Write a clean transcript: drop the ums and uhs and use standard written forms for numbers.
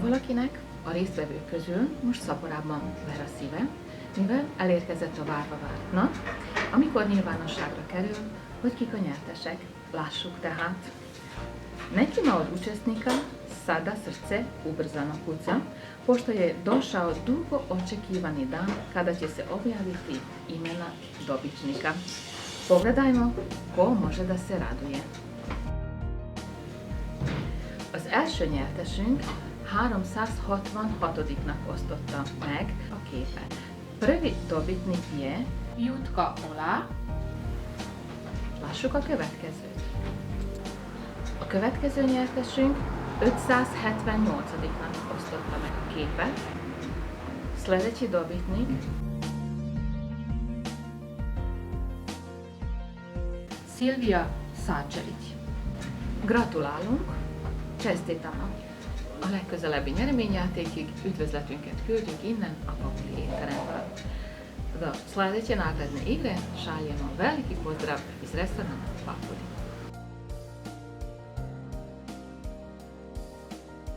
Valakinek a résztvevők közül most szaporában ver a szíve, mivel elérkezett a várva várt nap, amikor nyilvánosságra kerül, hogy kik a nyertesek. Lássuk tehát. Nekima od učesnika sada srce ubrzano kuca, pošto je došao dugo očekivani dan kada će se objaviti imena dobitnika. Pogledajmo ko može da se raduje. Az első nyertesünk 366-nak osztotta meg a képet. Prvi dobitnik je Jutka Ola. Lássuk a következőt. A következő nyertesünk 578-nak osztotta meg a képet. Sledeći dobitnik Silvia Sarcevic. Gratulálunk, čestitamo! A legközelebbi nyereményjátékig üdvözletünket küldjük innen a Papuli étteremből. Do sledeće nagradne igre šaljemo veliki pozdrav iz restorana Papuli.